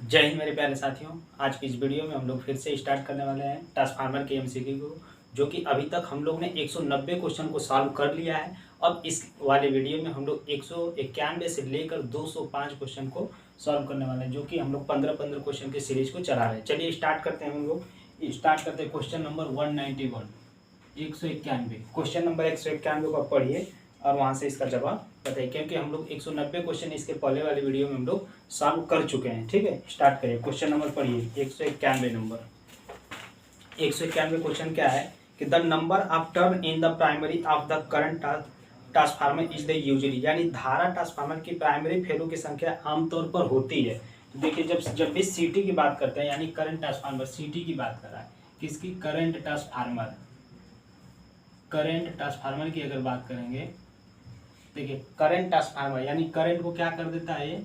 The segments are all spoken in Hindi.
जय हिंद मेरे प्यारे साथियों। आज की इस वीडियो में हम लोग फिर से स्टार्ट करने वाले हैं ट्रांसफार्मर के एमसीक्यू को, जो कि अभी तक हम लोग ने 190 क्वेश्चन को सॉल्व कर लिया है। अब इस वाले वीडियो में हम लोग 191 से लेकर 205 क्वेश्चन को सॉल्व करने वाले हैं, जो कि हम लोग 15-15 क्वेश्चन की सीरीज को चला रहे हैं। चलिए स्टार्ट करते हैं। हम लोग स्टार्ट करते हैं क्वेश्चन नंबर 191, 191। क्वेश्चन नंबर 191 को आप पढ़िए और वहाँ से इसका जवाब बताइए, क्योंकि हम लोग 190 क्वेश्चन इसके पहले वाले वीडियो में हम लोग सॉल्व कर चुके हैं। ठीक है, स्टार्ट करिए। क्वेश्चन नंबर पढ़िए 191 नंबर। 191 क्वेश्चन क्या है कि the number of turn in the primary of the current transformer is the usually, यानी धारा ट्रांसफार्मर की प्राइमरी फेरों की संख्या आमतौर पर होती है। तो देखिए, जब भी सीटी की बात करते हैं, यानी करंट ट्रांसफार्मर, सीटी की बात कर रहा है किसकी? Current transformer. करंट ट्रांसफार्मर की अगर बात करेंगे, देखिए करंट ट्रांसफार्मर यानी करंट को क्या कर देता है? ये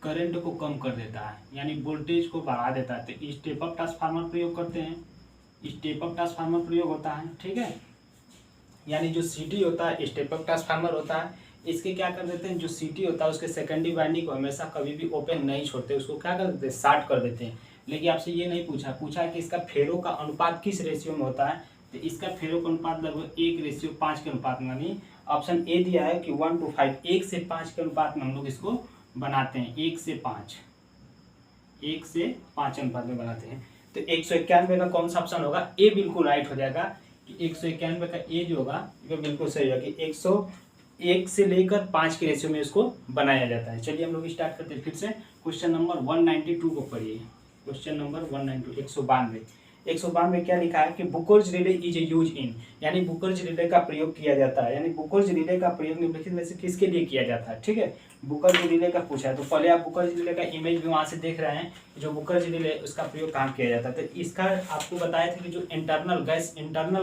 करंट को कम कर देता है, यानी वोल्टेज को बढ़ा देता है। तो स्टेप अप ट्रांसफार्मर प्रयोग करते हैं, स्टेप अप ट्रांसफार्मर प्रयोग होता है। ठीक है, यानी जो सीटी होता है स्टेप अप ट्रांसफार्मर होता है। इसके क्या कर देते हैं? जो सीटी होता है उसके सेकेंडरी वाइंडिंग को हमेशा कभी भी ओपन नहीं छोड़ते, उसको क्या कर देते हैं? शार्ट कर देते हैं। लेकिन आपसे ये नहीं पूछा कि इसका फेरो का अनुपात किस रेशियो में होता है। तो इसका फेरो का अनुपात लगभग 1:5 के अनुपात में, यानी ऑप्शन ए दिया है कि 1:5, 1 से 5 के अनुपात में हम लोग इसको बनाते हैं। 1 से 5 अनुपात में बनाते हैं। तो 191 का कौन सा ऑप्शन होगा? ए बिल्कुल राइट हो जाएगा कि 191 का ए जो होगा वो बिल्कुल सही होगा कि 101 से लेकर 5 के रेशियो में इसको बनाया जाता है। चलिए हम लोग स्टार्ट करते हैं फिर से। क्वेश्चन नंबर 192 को पढ़िए। क्वेश्चन नंबर 192, 192 क्या लिखा है कि बुकर्ज रिले इज यूज इन, यानी बुकर्ज रिले का प्रयोग किया जाता है। यानी बुकर्ज रिले का प्रयोग निम्नलिखित में से किसके लिए किया जाता है? ठीक है, बुकर्ज रिले का पूछा है। तो पहले आप बुकर्ज रिले का इमेज भी वहां से देख रहे हैं, जो बुकर्ज रिले उसका प्रयोग कहाँ किया जाता है। तो इसका आपको बताया था कि जो इंटरनल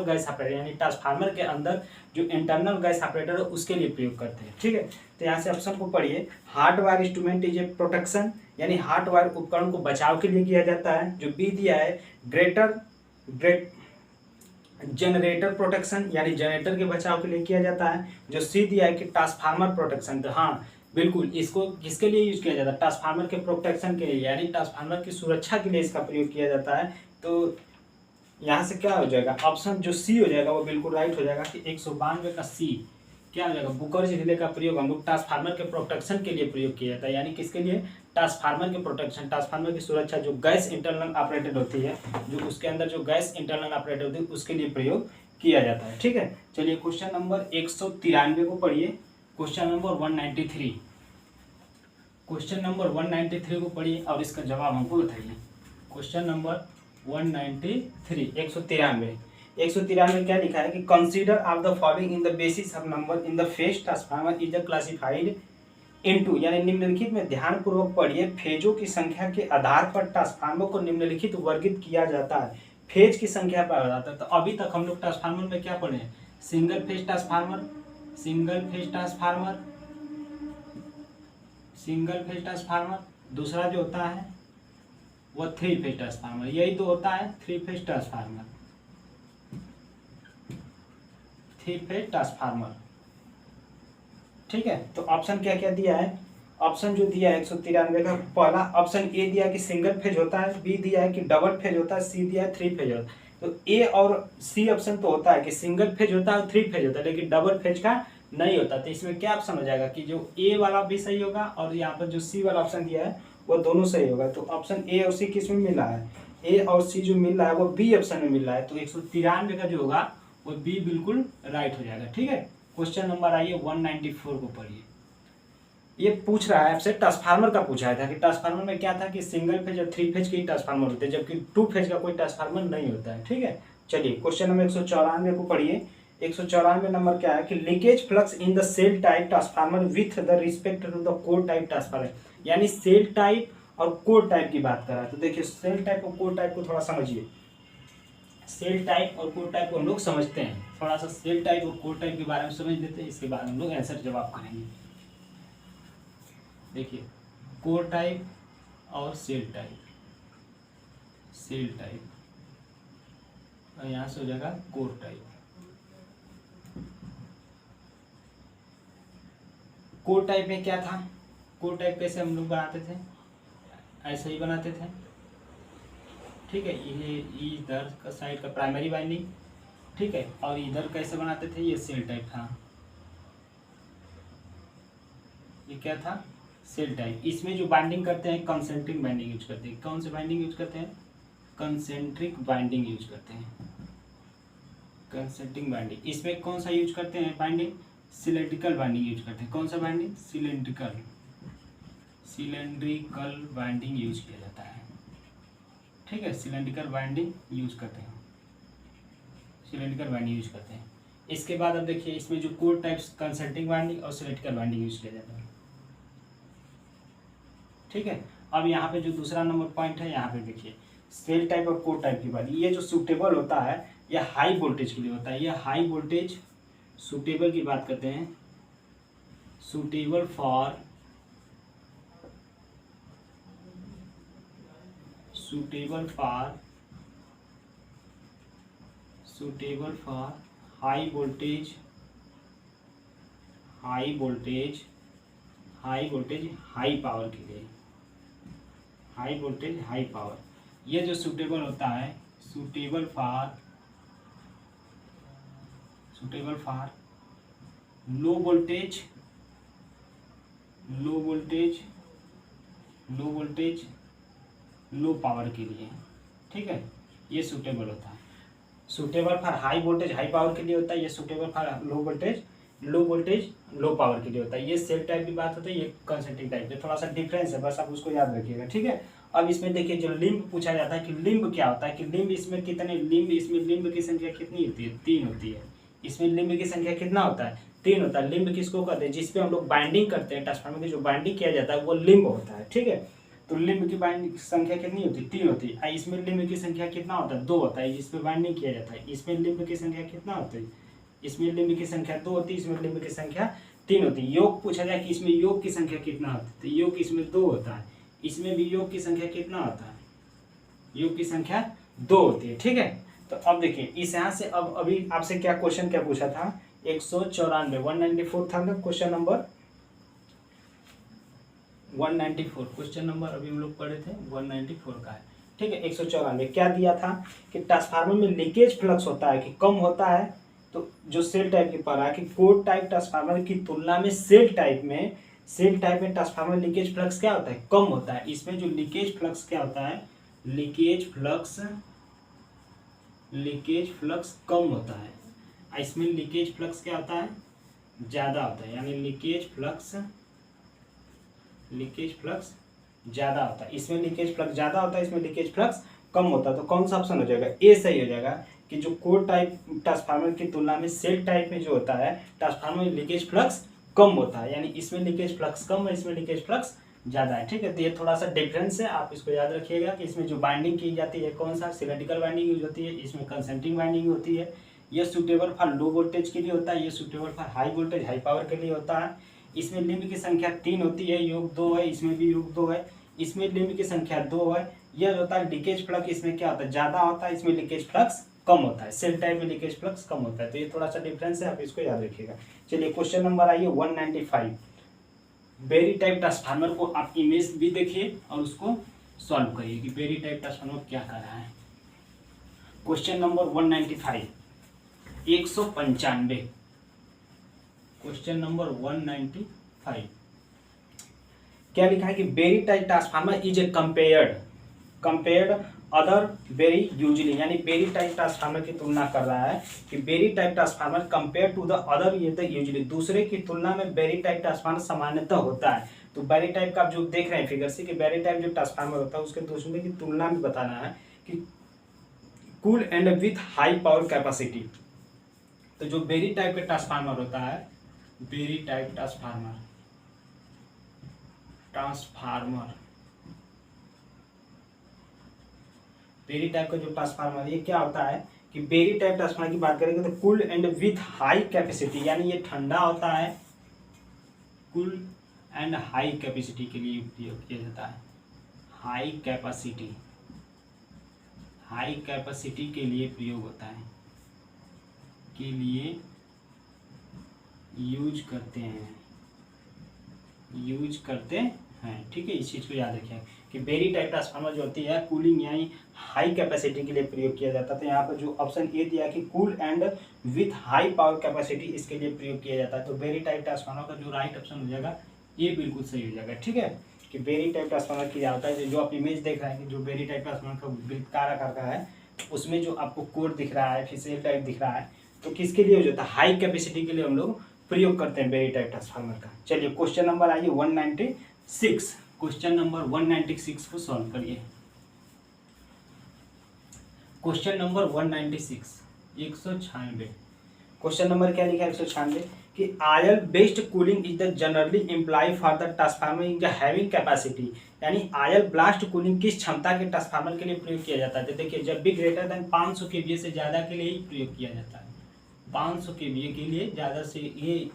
गैस ऑपरेटर, यानी ट्रांसफार्मर के अंदर जो इंटरनल गैस ऑपरेटर है उसके लिए प्रयोग करते हैं। ठीक है, तो यहाँ से ऑप्शन को पढ़िए। Hard wire instrument is a protection, यानी हार्ड वायर उपकरण को बचाव के लिए किया जाता है। जो बी दिया है जनरेटर प्रोटेक्शन, यानी जनरेटर के बचाव के लिए किया जाता है। जो सी दिया है कि ट्रांसफार्मर प्रोटेक्शन, तो हाँ बिल्कुल, इसको किसके लिए यूज किया जाता है? ट्रांसफार्मर के प्रोटेक्शन के लिए, यानी ट्रांसफार्मर की सुरक्षा के लिए इसका प्रयोग किया जाता है। तो यहाँ से क्या हो जाएगा? ऑप्शन जो सी हो जाएगा वो बिल्कुल राइट हो जाएगा कि 192 का सी क्या हो जाएगा? बुकर्ज रिले का प्रयोग हम लोग ट्रांसफार्मर के प्रोटेक्शन के लिए प्रयोग किया जाता है। यानी किसके लिए? ट्रांसफार्मर के प्रोटेक्शन, ट्रांसफार्मर की सुरक्षा, जो गैस इंटरनल ऑपरेटेड होती है, जो उसके अंदर जो गैस इंटरनल ऑपरेटेड होती है उसके लिए प्रयोग किया जाता है। ठीक है, चलिए क्वेश्चन नंबर 193 को पढ़िए। क्वेश्चन नंबर 193, क्वेश्चन नंबर 193 को पढ़िए और इसका जवाब हमको बताइए। क्वेश्चन नंबर 193, 193 क्या लिखा है कि consider of the following in the basis of number in the phase transformer is the classified into, यानी निम्नलिखित में ध्यान पूर्वक पढ़िए, फेजों की संख्या के आधार पर ट्रांसफार्मर को निम्नलिखित वर्गित किया जाता है। फेज की संख्या पर बताता है। तो अभी तक हम लोग ट्रांसफार्मर में क्या पढ़े हैं? सिंगल फेज ट्रांसफार्मर, दूसरा जो होता है वो 3 फेज ट्रांसफार्मर, यही तो होता है 3 फेज ट्रांसफार्मर। ठीक है, तो ऑप्शन क्या क्या दिया है? ऑप्शन जो दिया है 193 का, पहला ऑप्शन ए दिया है कि सिंगल फेज होता है, बी दिया है कि डबल फेज होता है, सी दिया है 3 फेज होता है। तो ए और सी ऑप्शन तो होता है कि सिंगल फेज होता है और 3 फेज होता है, लेकिन डबल फेज का नहीं होता। तो इसमें क्या ऑप्शन हो जाएगा कि जो ए वाला भी सही होगा और यहाँ पर जो सी वाला ऑप्शन दिया है वो दोनों सही होगा। तो ऑप्शन ए और सी किस में मिल रहा है? ए और सी जो मिल रहा है वो बी ऑप्शन में मिल रहा है। तो 193 का जो होगा वो बी बिल्कुल राइट हो जाएगा। ठीक है, क्वेश्चन नंबर आइए 194 को पढ़िए। ये पूछ रहा है आपसे, ट्रांसफार्मर का पूछा था कि ट्रांसफार्मर में क्या था कि सिंगल फेज और 3 फेज के ट्रांसफार्मर होते हैं, जबकि 2 फेज का कोई ट्रांसफार्मर नहीं होता है। ठीक है, चलिए क्वेश्चन नंबर 194 को पढ़िए। 194 नंबर क्या है कि leakage flux in the shell type transformer with the respect to the core type transformer, यानी सेल टाइप और कोर टाइप की बात कर रहा है। तो देखिए, सेल टाइप और कोर टाइप को थोड़ा समझिए। सेल टाइप और कोर टाइप को हम लोग समझते हैं, थोड़ा सा सेल टाइप और कोर टाइप के बारे में समझ लेते हैं, इसके बाद हम लोग आंसर जवाब करेंगे। देखिए, कोर टाइप और सेल टाइप और यहाँ से हो जाएगा कोर टाइप। कोर टाइप में क्या था? कोर टाइप कैसे हम लोग बनाते थे? ऐसे ही बनाते थे, ठीक है। ये इधर का साइड का प्राइमरी बाइंडिंग, ठीक है, और इधर कैसे बनाते थे, ये सेल टाइप था, ये क्या था, सेल टाइप। इसमें जो बाइंडिंग करते हैं कंसेंट्रिक बाइंडिंग यूज करते हैं। कौन से बाइंडिंग यूज करते हैं, कंसेंट्रिक बाइंडिंग यूज करते हैं, कंसेंट्रिक बाइंडिंग। इसमें कौन सा यूज करते हैं बाइंडिंग, सिलेंड्रिकल बाइंडिंग यूज करते हैं। कौन सा binding, cylindrical, cylindrical binding use किया जाता है, ठीक है, सिलेंड्रिकल बाइंडिंग यूज करते हैं, सिलेंड्रिकल बाइंडिंग यूज करते हैं। इसके बाद अब देखिए इसमें जो कोर टाइप्स कंसेंट्रिक बाइंडिंग और सिलेंड्रिकल बाइंडिंग यूज किया जाता है, ठीक है। अब यहाँ पे जो दूसरा नंबर पॉइंट है, यहाँ पे देखिए सेल टाइप और कोर टाइप की बात। ये जो सूटेबल होता है यह हाई वोल्टेज के लिए होता है, यह हाई वोल्टेज सूटेबल की बात करते हैं, suitable for, suitable for, suitable for high voltage, high voltage, high voltage high power के लिए, हाई वोल्टेज हाई पावर। ये जो सूटेबल होता है, suitable for, suitable for low voltage, low voltage, low voltage low power के लिए, ठीक है, ये सूटेबल होता है। Suitable for high voltage high power के लिए होता है, ये suitable for low voltage, low voltage low power के लिए होता है। ये सेल टाइप की बात होती है, ये कंसेंट्रिक टाइप है, थोड़ा सा डिफरेंस है, बस आप उसको याद रखिएगा, ठीक है। अब इसमें देखिए जो लिम्ब पूछा जाता है कि लिम्ब क्या होता है, कि लिम्ब इसमें कितने लिम्ब, इसमें लिम्ब की संख्या कितनी होती है, 3 होती है। इसमें लिम्ब की संख्या कितना होता है, 3 होता है। लिम्ब किसको कहते हैं, जिसपे हम लोग बाइंडिंग करते हैं, ट्रांसफार्मर की जो बाइंडिंग किया जाता है वो लिम्ब होता है, ठीक है। तो लिम्ब की बाइंडिंग संख्या कितनी होती है, 3 होती है। इसमें लिम्ब की संख्या कितना होता है, 2 होता है, जिसपे बाइंडिंग किया जाता है। इसमें लिम्ब की संख्या कितना होता है, इसमें लिम्ब की संख्या 2 होती है, इसमें लिम्ब की संख्या 3 होती है। योग पूछा जाए कि इसमें योग की संख्या कितना होता है, तो योग इसमें 2 होता है, इसमें भी योग की संख्या कितना होता है, योग की संख्या 2 होती है, ठीक है। तो अब देखिए इस यहाँ से अब अभी आपसे क्या क्वेश्चन क्या पूछा था, 194 194 था ना क्वेश्चन नंबर 194, क्वेश्चन नंबर अभी हम लोग पढ़े थे 194 का है, ठीक है। 194 क्या दिया था कि ट्रांसफार्मर में लीकेज फ्लक्स होता है कि कम होता है, तो जो सेल टाइप की पढ़ा है कि कोर टाइप ट्रांसफार्मर की तुलना में सेल टाइप में, सेल टाइप में ट्रांसफार्मर लीकेज फ्लक्स क्या होता है, कम होता है। इसमें जो लीकेज फ्लक्स क्या होता है, लीकेज फ्लक्स, लीकेज फ्लक्स कम होता है, इसमें लीकेज फ्लक्स क्या होता है, ज़्यादा होता है, यानी लीकेज फ्लक्स, लीकेज फ्लक्स ज़्यादा होता है। इसमें लीकेज फ्लक्स ज़्यादा होता है, इसमें लीकेज फ्लक्स कम होता है। तो कौन सा ऑप्शन हो जाएगा, ए सही हो जाएगा कि जो कोर टाइप ट्रांसफार्मर की तुलना में सेल टाइप में जो होता है ट्रांसफार्मर में लीकेज फ्लक्स कम होता है, यानी इसमें लीकेज फ्लक्स कम है, इसमें लीकेज फ्लक्स ज़्यादा है, ठीक है। तो ये थोड़ा सा डिफरेंस है, आप इसको याद रखिएगा कि इसमें जो बाइंडिंग की जाती है कौन सा, सिलेंड्रिकल बाइंडिंग यूज होती है, इसमें कंसेंट्रिक बाइंडिंग होती है। ये सूटेबल फॉर लो वोल्टेज के लिए होता है, ये suitable for high voltage high power के लिए होता है। इसमें लिम्ब की संख्या 3 होती है, योग 2 है, इसमें भी योग 2 है, इसमें लिम्ब की संख्या 2 है। यह होता है लीकेज फ्लक्स, इसमें क्या होता है, ज़्यादा होता है, इसमें लीकेज फ्लक्स कम होता है, सेल टाइप में लीकेज फ्लक्स कम होता है। तो ये थोड़ा सा डिफरेंस है, आप इसको याद रखिएगा। चलिए क्वेश्चन नंबर आइए 195, बेरी टाइप ट्रांसफार्मर को आप इमेज भी देखिए और उसको सॉल्व करिए कि बेरी टाइप ट्रांसफार्मर क्या कर रहा है। क्वेश्चन नंबर 195, 195, क्वेश्चन नंबर 195 क्या लिखा है कि Berry type transformer is a compared other Berry usually, यानी बेरी टाइप ट्रांसफार्मर की तुलना कर रहा है कि Berry type transformer compared to the other usually, दूसरे की तुलना में बेरी टाइप ट्रांसफार्मर सामान्यतः होता है। तो बेरी टाइप का आप जो देख रहे हैं फिगर से कि बेरी टाइप जो ट्रांसफार्मर होता है उसके दूसरे की तुलना में बताना है कि cool and with high power capacity. तो जो बेरी टाइप का ट्रांसफार्मर होता है, Berry type transformer Berry type का जो ट्रांसफार्मर ये क्या होता है कि बेरी टाइप ट्रांसफार्मर की बात करेंगे तो cool and with high capacity, यानी ये ठंडा होता है, कूल एंड हाई कैपेसिटी के लिए उपयोग किया जाता है, हाई कैपेसिटी के लिए प्रयोग होता है, के लिए यूज करते हैं, ठीक है। इस चीज़ को याद रखिए कि बेरी टाइप ट्रांसफार्मर जो होती है कूलिंग यानी हाई कैपेसिटी के लिए प्रयोग किया जाता है। तो यहाँ पर जो ऑप्शन ए दिया है कि cool and with high power capacity इसके लिए प्रयोग किया जाता है। तो बेरी टाइप ट्रांसफार्मर का जो राइट ऑप्शन हो जाएगा ये बिल्कुल सही हो जाएगा। ठीक है, कि बेरी टाइप ट्रांसफार्मर किया होता है, जो आप इमेज देख रहे हैं कि जो बेरी टाइप ट्रांसफार्मर का वृत्ताकार आकार का है, उसमें जो आपको कोर दिख रहा है, फिर सेल टाइप दिख रहा है, तो किसके लिए हो जाता है? हाई कैपेसिटी के लिए हम लोग प्रयोग करते हैं बेरी टाइप ट्रांसफार्मर का। चलिए क्वेश्चन नंबर आइए 196, क्वेश्चन नंबर 196 को सॉल्व करिए। क्वेश्चन नंबर 196 196, क्वेश्चन नंबर क्या लिखा है? 196 कि oil based cooling is the generally imply for the transformer in the having capacity, यानी आयल ब्लास्ट कूलिंग किस क्षमता के ट्रांसफार्मर के लिए प्रयोग किया जाता है? तो देखिए, जब भी ग्रेटर देन 500 kVA से ज़्यादा के लिए ही प्रयोग किया जाता है। 500 kVA के लिए ज़्यादा से ये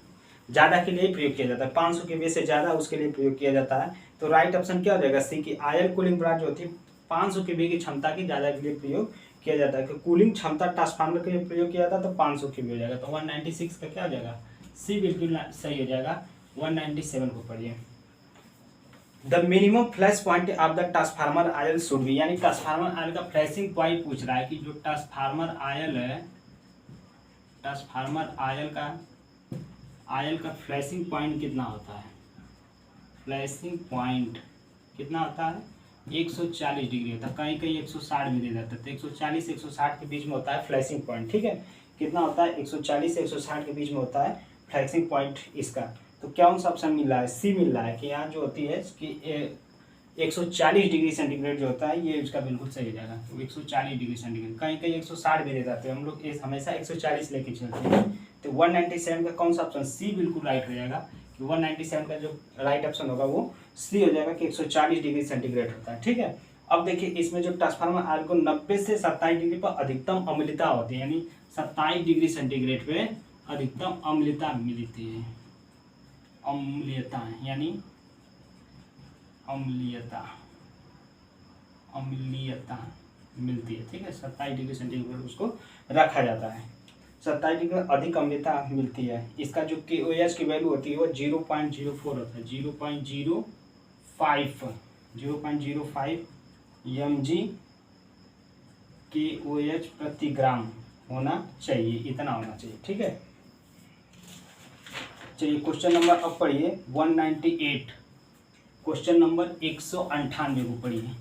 ज़्यादा के लिए प्रयोग किया जाता है, 500 kVA से ज़्यादा उसके लिए प्रयोग किया जाता है। तो राइट ऑप्शन क्या हो जाएगा? सी, कि आयल कूलिंग ब्लास्ट जो होती है 500 kVA की क्षमता की ज़्यादा के लिए प्रयोग किया जाता है। कि कूलिंग क्षमता ट्रांसफार्मर के लिए प्रयोग किया जाता है तो 500 kVA हो जाएगा। तो 196 का क्या हो जाएगा? सी बिल्कुल सही हो जाएगा। 197 को पढ़िए। The minimum flash point of the transformer oil should be, यानी ट्रांसफार्मर आयल का फ्लैशिंग पॉइंट पूछ रहा है कि जो ट्रांसफार्मर आयल है, ट्रांसफार्मर आयल का फ्लैशिंग पॉइंट कितना होता है? फ्लैशिंग पॉइंट कितना होता है? 140 डिग्री होता है, कहीं कहीं 160 भी दे जाता है। तो 140 160 के बीच में होता है फ्लैशिंग पॉइंट। ठीक है, कितना होता है? 140 से 160 के बीच में होता है फ्लैशिंग पॉइंट इसका। तो कौन सा ऑप्शन मिल रहा है? सी मिल रहा है कि यहाँ जो होती है कि 140 डिग्री सेंटीग्रेड जो होता है ये इसका बिल्कुल सही हो जाएगा। तो 140 डिग्री सेंटीग्रेड, कहीं कहीं 160 भी दे जाते हैं हम लोग, हमेशा 140 लेके चलते हैं। तो 197 का कौन सा ऑप्शन? सी बिल्कुल राइट हो जाएगा। कि 197 का जो राइट ऑप्शन होगा वो सी हो जाएगा कि 140 डिग्री सेंटीग्रेड होता है। ठीक है, अब देखिए इसमें जो ट्रांसफार्मर आयल को 90 से 27 डिग्री पर अधिकतम अम्लता होती है, यानी 27 डिग्री सेंटीग्रेड पे अधिकतम अम्लता मिलती है। अम्लीयता यानी अम्लीयता मिलती है। ठीक है, 27 डिग्री सेंटीग्रेड उसको रखा जाता है। 27 डिग्री अधिक अम्लता मिलती है। इसका जो KOH की वैल्यू होती है वो 0.04 होता है, 0.05 mg KOH प्रति ग्राम होना चाहिए, इतना होना चाहिए। ठीक है, चलिए क्वेश्चन नंबर अब पढ़िए 198, क्वेश्चन नंबर 198 को पढ़िए।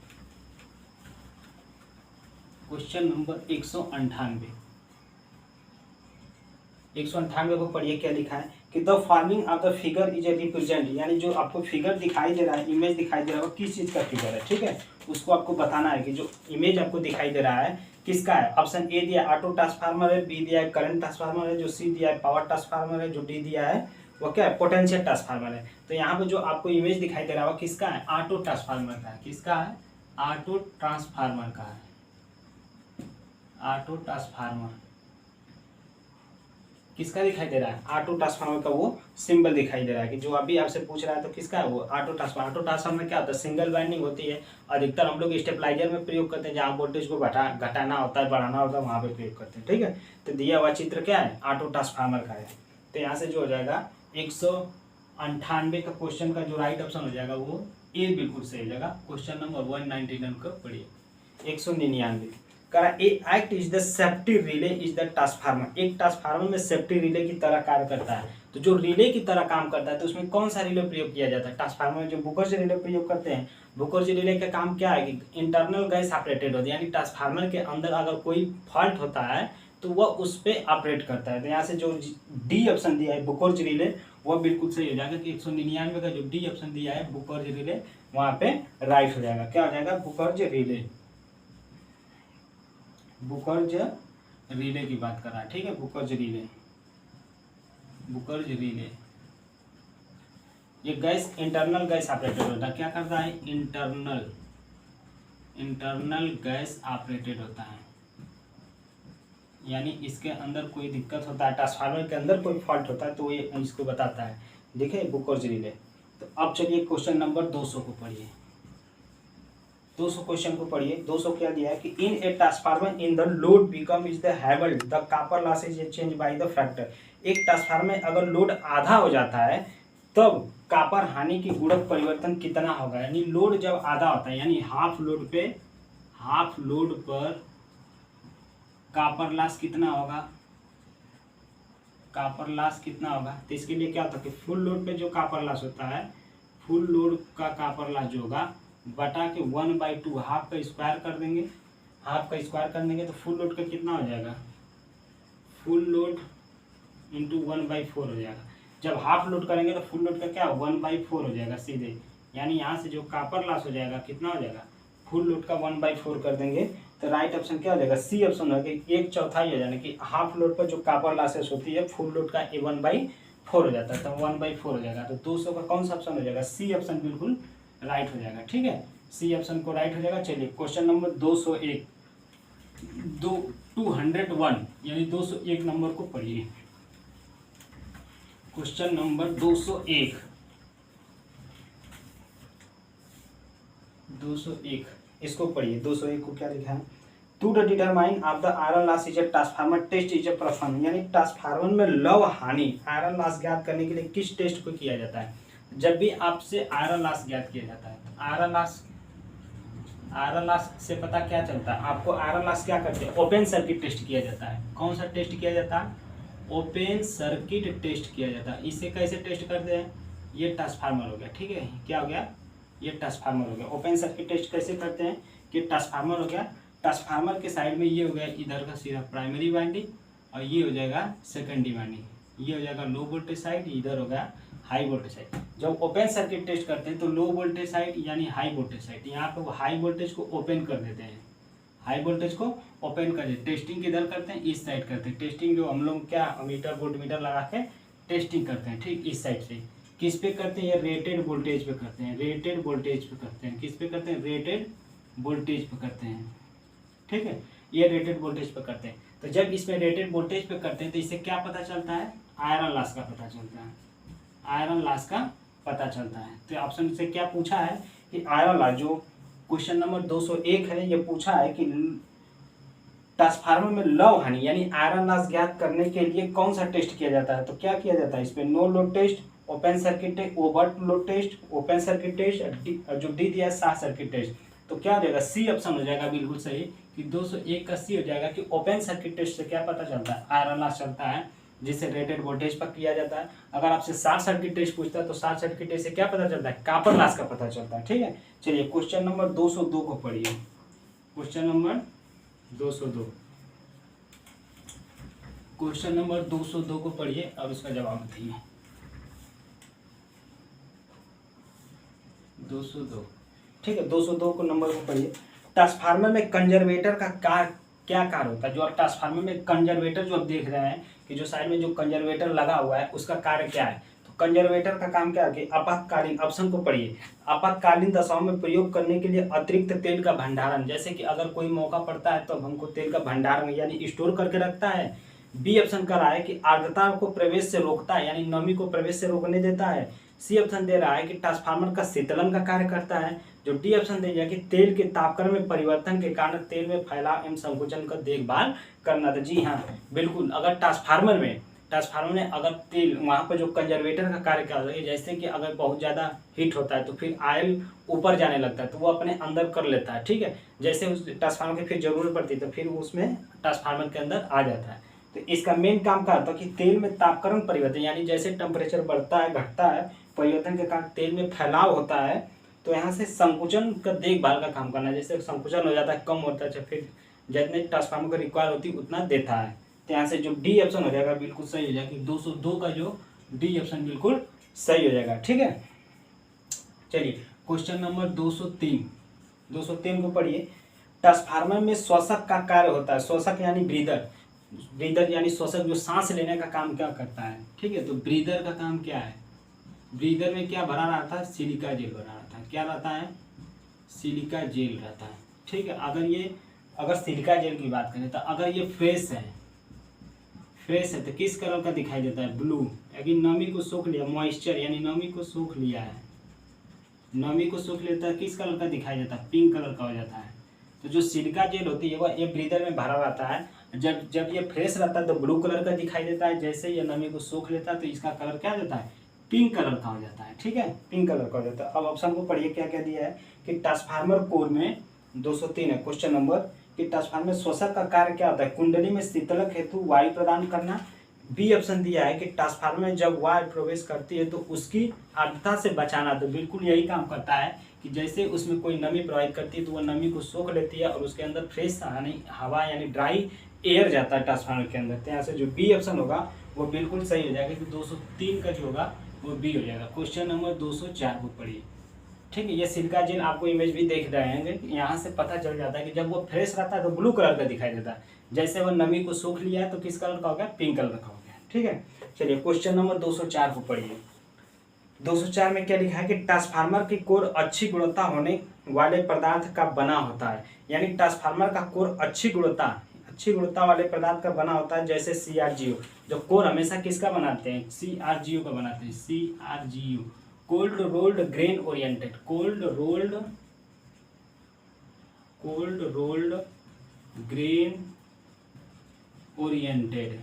क्वेश्चन नंबर 198 को पढ़िए। क्या लिखा है कि the following of the figure is A represent, यानी जो आपको फिगर दिखाई दे रहा है, इमेज दिखाई दे रहा है, वो किस चीज़ का फिगर है? ठीक है, उसको आपको बताना है कि जो इमेज आपको दिखाई दे रहा है किसका है। ऑप्शन ए दिया है ऑटो ट्रांसफार्मर है, बी दिया है करंट ट्रांसफार्मर है, जो सी दिया है पावर ट्रांसफार्मर है, जो डी दिया है वो क्या है? पोटेंशियल ट्रांसफार्मर है। तो यहाँ पे जो आपको इमेज दिखाई दे रहा है वो किसका है? ऑटो ट्रांसफार्मर का है। किसका है? ऑटो ट्रांसफार्मर का है। ऑटो ट्रांसफार्मर किसका दिखाई दे रहा है? ऑटो ट्रांसफार्मर का वो सिंबल दिखाई दे रहा है कि जो अभी आपसे पूछ रहा है तो किसका है वो? Auto transformer. ऑटो ट्रांसफार्मर क्या होता है? सिंगल वाइंडिंग होती है। अधिकतर हम लोग स्टेबलाइजर में प्रयोग करते हैं, जहाँ वोल्टेज को घटाना होता है, बढ़ाना होता है, वहाँ पे प्रयोग करते हैं। ठीक है, तो दिया हुआ चित्र क्या है? ऑटो ट्रांसफार्मर का है। तो यहाँ से जो हो जाएगा 198 का क्वेश्चन का जो राइट ऑप्शन हो जाएगा वो ए बिल्कुल सही हो जाएगा। क्वेश्चन नंबर 199 को पढ़िए। 199 करा a act is the safety relay is the transformer, एक ट्रांसफार्मर में सेफ्टी रिले की तरह कार्य करता है। तो जो रिले की तरह काम करता है तो उसमें कौन सा रिले प्रयोग किया जाता है? ट्रांसफार्मर में जो बुकर्ज रिले प्रयोग करते हैं, बुकर्ज रिले का काम क्या है कि इंटरनल गैस ऑपरेटेड होती है, यानी ट्रांसफार्मर के अंदर अगर कोई फॉल्ट होता है तो वह उस पर ऑपरेट करता है। तो यहाँ से जो डी ऑप्शन दिया है बुकर्ज रिले वह बिल्कुल सही हो जाएगा कि 199 का जो डी ऑप्शन दिया है बुकर्ज रिले वहाँ पे राइट हो जाएगा। क्या हो जाएगा? बुकर्ज रिले। बुकर्ज रिले की बात कर रहा है। ठीक है, बुकर्ज रिले। बुकर्ज रिले ये गैस इंटरनल गैस ऑपरेटेड होता है। क्या करता है? इंटरनल गैस ऑपरेटेड होता है, यानी इसके अंदर कोई दिक्कत होता है, ट्रांसफार्मर के अंदर कोई फॉल्ट होता है तो ये इसको बताता है। देखिए बुकर्ज रिले। तो अब चलिए क्वेश्चन नंबर 200 को पढ़िए। 200 क्वेश्चन को पढ़िए। 200 क्या दिया है कि in a transformer in the load become is the half the copper loss is change by the factor. एक ट्रांसफार्मर में अगर लोड आधा हो जाता है तब कॉपर हानि की गुणक परिवर्तन कितना होगा। यानी लोड जब आधा होता है यानी हाफ लोड पर कॉपर लॉस कितना होगा, कॉपर लॉस कितना होगा। तो इसके लिए क्या होता है कि फुल लोड पे जो कॉपर लॉस होता है, फुल लोड का कॉपर लॉस जो होगा बटा के 1/2 हाफ का स्क्वायर कर देंगे, हाफ का स्क्वायर कर देंगे तो फुल लोड का कितना हो जाएगा, फुल लोड इंटू 1/4 हो जाएगा। जब हाफ लोड करेंगे तो फुल लोड का क्या 1/4 हो जाएगा सीधे। यानी यहाँ से जो कॉपर लॉस हो जाएगा कितना हो जाएगा, फुल लोड का 1/4 कर देंगे तो राइट ऑप्शन क्या हो जाएगा, सी ऑप्शन होगा कि 1/4 हो जाना कि हाफ लोड पर जो कॉपर लॉसेस होती है फुल लोड का 1/4 हो जाता है, तो 1/4 हो जाएगा। तो 200 का कौन सा ऑप्शन हो जाएगा, सी ऑप्शन बिल्कुल राइट हो जाएगा। ठीक है, सी ऑप्शन को राइट हो जाएगा। चलिए क्वेश्चन नंबर 201 201 यानी 201 नंबर को पढ़िए। क्वेश्चन नंबर 201 इसको पढ़िए। 201 को क्या लिखा है, to the determine of the iron loss is a transformer test is a perform. यानी ट्रांसफार्मर में लव हानि आयरन लॉस ज्ञात करने के लिए किस टेस्ट को किया जाता है। जब भी आपसे आयरन लॉस ज्ञात किया जाता है, आयरन लॉस से पता क्या चलता है आपको, आयरन लॉस क्या करते हैं, ओपन सर्किट टेस्ट किया जाता है। कौन सा टेस्ट किया जाता है, ओपन सर्किट टेस्ट किया जाता है। इसे कैसे टेस्ट करते हैं, ये ट्रांसफार्मर हो गया। ठीक है, क्या हो गया, ये ट्रांसफार्मर हो गया। ओपन सर्किट टेस्ट कैसे करते हैं कि ट्रांसफार्मर हो गया, ट्रांसफार्मर के साइड में ये हो गया इधर का सीधा प्राइमरी वाइंडिंग और ये हो जाएगा सेकेंडरी वाइंडिंग, ये हो जाएगा लो वोल्टेज साइड, इधर हो गया हाई वोल्टेज साइड। जब ओपन सर्किट टेस्ट करते हैं तो लो वोल्टेज साइड यानी हाई वोल्टेज साइड, यहाँ पे वो हाई वोल्टेज को ओपन कर देते हैं, हाई वोल्टेज को ओपन कर देते। टेस्टिंग किधर करते हैं, इस साइड करते हैं। टेस्टिंग जो हम लोग क्या मीटर वोल्ट मीटर लगा के टेस्टिंग करते हैं, ठीक इस साइड से। किस पे करते हैं, ये रेटेड वोल्टेज पे करते हैं, रेटेड वोल्टेज पे करते हैं। किस पे करते हैं, रेटेड वोल्टेज पे करते हैं। ठीक है, ये रेटेड वोल्टेज पे करते हैं। तो जब इसमें रेटेड वोल्टेज पे करते हैं तो इससे क्या पता चलता है, आयरन लॉस का पता चलता है, आयरन लॉस का पता चलता है। तो ऑप्शन से क्या पूछा है कि आयरन लॉस, जो क्वेश्चन नंबर 201 है, ये पूछा है कि ट्रांसफार्मर में लव हानि यानी आयरन लॉस ज्ञात करने के लिए कौन सा टेस्ट किया जाता है। तो क्या किया जाता है इसमें, no load test, open circuit test, over load test, open circuit test, जो डी दिया है शॉर्ट सर्किट टेस्ट। तो क्या हो जाएगा, सी ऑप्शन हो जाएगा बिल्कुल सही कि 201 का सी हो जाएगा कि ओपन सर्किट टेस्ट से क्या पता चलता है, आयरन लॉस चलता है, जिसे रेटेड वोल्टेज पर किया जाता है। अगर आपसे शॉर्ट सर्किट टेस्ट पूछता है तो शॉर्ट सर्किट टेस्ट से क्या पता चलता है, कॉपर लॉस का पता चलता है। ठीक है, चलिए क्वेश्चन नंबर 202 को पढ़िए। क्वेश्चन नंबर 202, क्वेश्चन नंबर 202 को पढ़िए और उसका जवाब दिए। 202, ठीक है, 202 को नंबर को पढ़िए। ट्रांसफार्मर में कंजर्वेटर का क्या कार्य होता है। जो आप ट्रांसफार्मर में कंजर्वेटर जो आप देख रहे हैं कि जो साइड में जो कंजर्वेटर लगा हुआ है उसका कार्य क्या है। तो कंजर्वेटर का काम क्या है कि आपातकालीन, ऑप्शन को पढ़िए, आपातकालीन दशाओं में प्रयोग करने के लिए अतिरिक्त तेल का भंडारण। जैसे कि अगर कोई मौका पड़ता है तो हमको तेल का भंडारण यानी स्टोर करके रखता है। बी ऑप्शन कर रहा है कि आर्द्रता को प्रवेश से रोकता है यानी नमी को प्रवेश से रोकने देता है। सी ऑप्शन दे रहा है कि ट्रांसफार्मर का शीतलन का कार्य करता है। जो डी ऑप्शन दे दिया कि तेल के तापक्रम में परिवर्तन के कारण तेल में फैलाव एवं संकुचन का देखभाल करना था। जी हाँ बिल्कुल, अगर ट्रांसफार्मर में अगर तेल वहाँ पर जो कंजर्वेटर का कार्य कर रही है, जैसे कि अगर बहुत ज़्यादा हीट होता है तो फिर ऑयल ऊपर जाने लगता है तो वो अपने अंदर कर लेता है। ठीक है, जैसे उस ट्रांसफार्मर की फिर जरूरत पड़ती है तो फिर उसमें ट्रांसफार्मर के अंदर आ जाता है। तो इसका मेन काम क्या होता है कि तेल में तापक्रम परिवर्तन यानी जैसे टेम्परेचर बढ़ता है घटता है, परिवर्तन के कारण तेल में फैलाव होता है, तो यहाँ से संकुचन का देखभाल का काम करना है। जैसे संकुचन हो जाता है, कम होता है, फिर जितने ट्रांसफार्मर को रिक्वायर होती है उतना देता है। तो यहाँ से जो डी ऑप्शन हो जाएगा बिल्कुल सही हो जाएगा कि 202 का जो डी ऑप्शन बिल्कुल सही हो जाएगा। ठीक है, चलिए क्वेश्चन नंबर 203 को पढ़िए। ट्रांसफार्मर में श्वसक का कार्य होता है। श्वसक यानी ब्रीदर यानी श्वसक जो सांस लेने का काम क्या करता है। ठीक है, तो ब्रीदर का काम क्या है, ब्रीदर में क्या भरा रहता है, सिलिका जेल भरा रहता है। क्या रहता है, सिलिका जेल रहता है। ठीक है, अगर सिलिका जेल की बात करें तो अगर ये फ्रेश है तो किस कलर का दिखाई देता है, ब्लू। अगर नमी को सोख लिया, मॉइस्चर यानी नमी को सोख लिया है, नमी को सोख लेता है, किस कलर का दिखाई देता है, पिंक कलर का हो जाता है। तो जो सिलिका जेल होती है वो ये ब्रीदर में भरा रहता है। जब ये फ्रेश रहता है तो ब्लू कलर का दिखाई देता है। जैसे ये नमी को सोख लेता है तो इसका कलर क्या देता है, पिंक कलर का हो जाता है। ठीक है, पिंक कलर का हो जाता है। अब ऑप्शन को पढ़िए क्या क्या दिया है कि ट्रांसफार्मर कोर में 203 है क्वेश्चन नंबर कि ट्रांसफार्मर शोषक का कार्य क्या होता है, कुंडली में शीतलक हेतु वायु प्रदान करना। बी ऑप्शन दिया है कि ट्रांसफार्मर में जब वायु प्रवेश करती है तो उसकी आर्द्रता से बचाना। तो बिल्कुल यही काम करता है कि जैसे उसमें कोई नमी प्रवाहित करती है तो वह नमी को सोख लेती है और उसके अंदर फ्रेश यानी हवा यानी ड्राई एयर जाता है ट्रांसफार्मर के अंदर। तो यहाँ से जो बी ऑप्शन होगा वो बिल्कुल सही हो जाएगा कि 203 का जो होगा वो बी हो जाएगा। क्वेश्चन नंबर 204 को पढ़िए। ठीक है, ये सिलिका जेल आपको इमेज भी देख रहे हैं, यहाँ से पता चल जाता है कि जब वो फ्रेश रहता है तो ब्लू कलर का दिखाई देता है, जैसे वो नमी को सूख लिया है तो किस कलर का हो गया, पिंक कलर का हो गया। ठीक है, चलिए क्वेश्चन नंबर 204 को पढ़िए। 204 में क्या लिखा है कि ट्रांसफार्मर की कोर अच्छी गुणवत्ता होने वाले पदार्थ का बना होता है। यानी ट्रांसफार्मर का कोर अच्छी गुणवत्ता वाले पदार्थ का बना होता है, जैसे CrGO। जो कोर हमेशा किसका बनाते हैं, CrGO का बनाते हैं। CrGO cold rolled grain oriented, cold rolled grain oriented,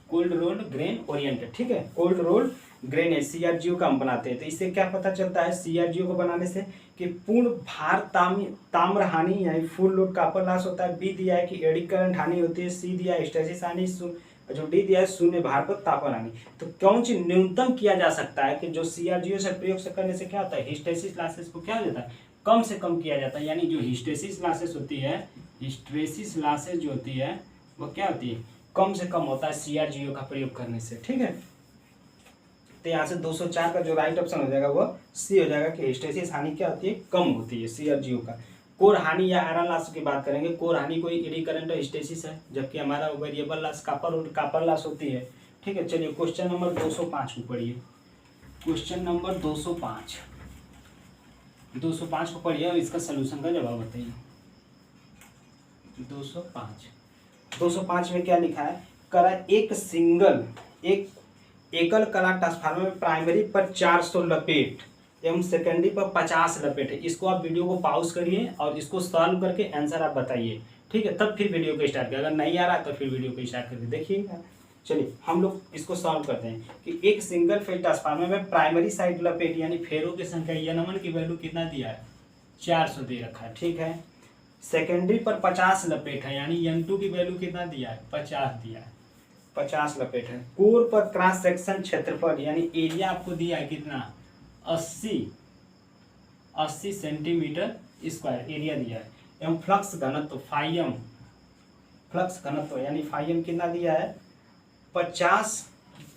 cold rolled grain oriented. ठीक है, कोल्ड रोल्ड ग्रेन है CrGO का हम बनाते हैं। तो इससे क्या पता चलता है CrGO को बनाने से कि पूर्ण भार ताम्र हानि यानी फुल लोड कॉपर लॉस होता है। बी दिया है कि एडी करंट हानि होती है। सी दिया है हिस्टैरिसीस हानि, जो डी दिया है शून्य भार पर तापन हानि। तो कौन सी न्यूनतम किया जा सकता है कि जो CrGO से प्रयोग से करने से क्या होता है, हिस्टैरिसीस लॉसेस को क्या हो जाता है, कम से कम किया जाता है। यानी जो हिस्टैरिसीस लॉसेस होती है, हिस्टैरिसीस लॉसेस जो होती है वो क्या होती है, कम से कम होता है CrGO का प्रयोग करने से। ठीक है, तो यहाँ से 204 का जो राइट ऑप्शन हो जाएगा वो सी हो जाएगा कि हिस्टैरिसीस हानि क्या होती है, कम होती है CrGO का। कोर हानि या आयरन लॉस की बात करेंगे, कोर हानि कोई एडी करंट और हिस्टैरिसीस है, जबकि हमारा वेरिएबल लॉस कॉपर लॉस होती है। ठीक है, चलिए क्वेश्चन नंबर 205 को पढ़िए। क्वेश्चन नंबर 205 को पढ़िए और इसका सलूशन का जवाब बताइए। 205 में क्या लिखा है, करा एक एकल कला ट्रांसफार्मर में प्राइमरी पर 400 लपेट एवं सेकेंडरी पर 50 लपेट है। इसको आप वीडियो को पॉज करिए और इसको सॉल्व करके आंसर आप बताइए। ठीक है, तब फिर वीडियो को स्टार्ट करिए। अगर नहीं आ रहा तो फिर वीडियो को स्टार्ट करके देखिएगा। चलिए हम लोग इसको सॉल्व करते हैं कि एक सिंगल फेज ट्रांसफार्मर में प्राइमरी साइड लपेट यानी फेरों की संख्या N1 की वैल्यू कितना दिया है, 400 दे रखा है। ठीक है, सेकेंडरी पर 50 लपेट है यानी N2 की वैल्यू कितना दिया है, 50 दिया है, 50 लपेट है। कोर पर क्रॉस सेक्शन क्षेत्रफल यानी एरिया आपको दिया है कितना, 80 सेंटीमीटर स्क्वायर एरिया दिया है। एवं फ्लक्स घनत्व फाइम, फ्लक्स घनत्व यानी फाइम कितना दिया है, 50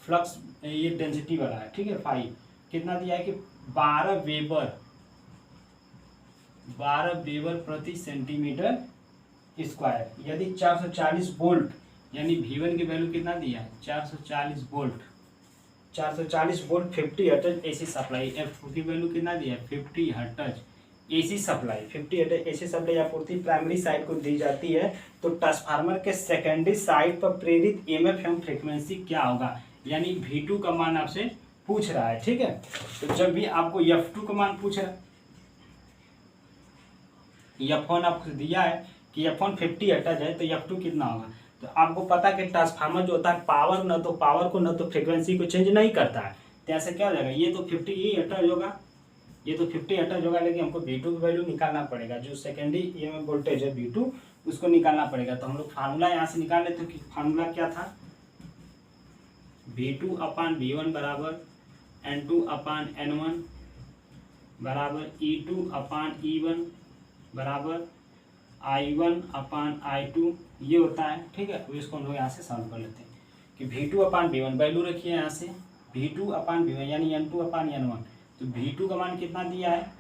फ्लक्स, ये डेंसिटी वाला है। ठीक है, फाइव कितना दिया है कि 12 वेबर प्रति सेंटीमीटर स्क्वायर। यदि 440 वोल्ट यानी V1 की वैल्यू कितना दिया है, 440 volt 50 hertz AC supply, F2 की वैल्यू कितना दिया है, 50 hertz AC supply, 50 hertz AC supply आपूर्ति प्राइमरी साइड को दी जाती है। तो ट्रांसफार्मर के सेकेंडरी साइड पर प्रेरित EMF एवं फ्रीक्वेंसी क्या होगा, यानी V2 का मान आपसे पूछ रहा है। ठीक है, तो जब भी आपको F2 का मान पूछ रहा है, F1 आपको दिया है कि F1 50 हर्ट्ज है तो F2 कितना होगा। तो आपको पता है कि ट्रांसफार्मर जो होता है पावर न तो फ्रीक्वेंसी को चेंज नहीं करता है। तो ऐसे क्या हो जाएगा, ये तो 50 हर्ट्ज होगा, ये तो 50 हर्ट्ज होगा, लेकिन हमको V2 की वैल्यू निकालना पड़ेगा। जो सेकेंडरी EMF वोल्टेज है V2 उसको निकालना पड़ेगा। तो हम लोग फार्मूला यहाँ से निकाल लेते हैं कि फार्मूला क्या था, V2/V1 बराबर N2/N1 बराबर E2/E1 बराबर I1/I2 ये होता है। ठीक है, तो इसको हम लोग यहाँ से सॉल्व कर लेते हैं कि V2/V1 वैल्यू रखिए यहाँ से, V2/V1 यानी N2/N1। तो V2 का मान कितना दिया है,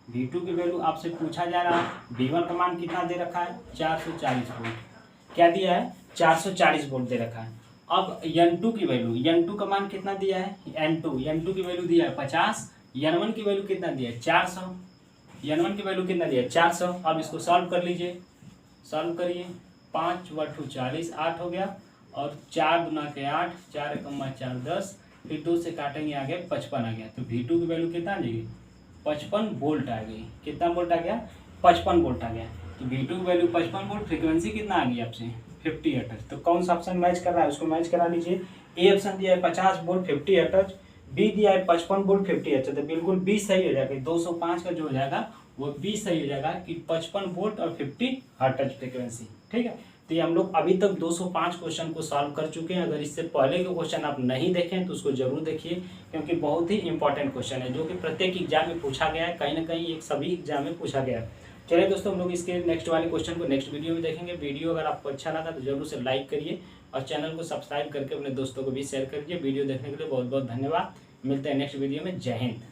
V2 की वैल्यू आपसे पूछा जा रहा है। V1 का मान कितना दे रखा है, 440 वोल्ट, क्या दिया है, 440 वोल्ट दे रखा है। अब N2 की वैल्यू, N2 का मान कितना दिया है, N2 की वैल्यू दिया है 50, N1 की वैल्यू कितना दिया है, 400, N1 की वैल्यू कितना दिया है, 400। अब इसको सॉल्व कर लीजिए, सॉल्व करिए, 5 × 40 8 हो गया और 4 × 8 4 × 4 10, फिर 2 से काटेंगे आगे 55 आ गया। तो V2 की वैल्यू कितना आ जाएगी, 55 वोल्ट आ गई। कितना वोल्ट आ गया, 55 वोल्ट आ गया। तो V2 की वैल्यू 55 वोल्ट, फ्रीक्वेंसी कितना आ गई आपसे 50 हर्ट्ज। तो कौन सा ऑप्शन मैच कर रहा है उसको मैच करा लीजिए ए ऑप्शन दिया है 50 वोल्ट 50 हर्ट्ज, बी दिया है 55 वोल्ट 50 हर्ट्ज। तो बिल्कुल बी सही हो जाएगा, 205 का जो हो जाएगा वो बी सही हो जाएगा कि 55 वोल्ट और 50 हर्ट्ज फ्रीक्वेंसी। ठीक है, तो ये हम लोग अभी तक 205 क्वेश्चन को सॉल्व कर चुके हैं। अगर इससे पहले के क्वेश्चन आप नहीं देखें तो उसको जरूर देखिए, क्योंकि बहुत ही इंपॉर्टेंट क्वेश्चन है जो कि प्रत्येक एग्जाम में पूछा गया है, कहीं ना कहीं एक सभी एग्जाम में पूछा गया है। चलिए दोस्तों, हम लोग इसके नेक्स्ट वाले क्वेश्चन को नेक्स्ट वीडियो में देखेंगे। वीडियो अगर आपको अच्छा लगा तो जरूर से लाइक करिए और चैनल को सब्सक्राइब करके अपने दोस्तों को भी शेयर करिए। वीडियो देखने के लिए बहुत बहुत धन्यवाद। मिलते हैं नेक्स्ट वीडियो में। जय हिंद।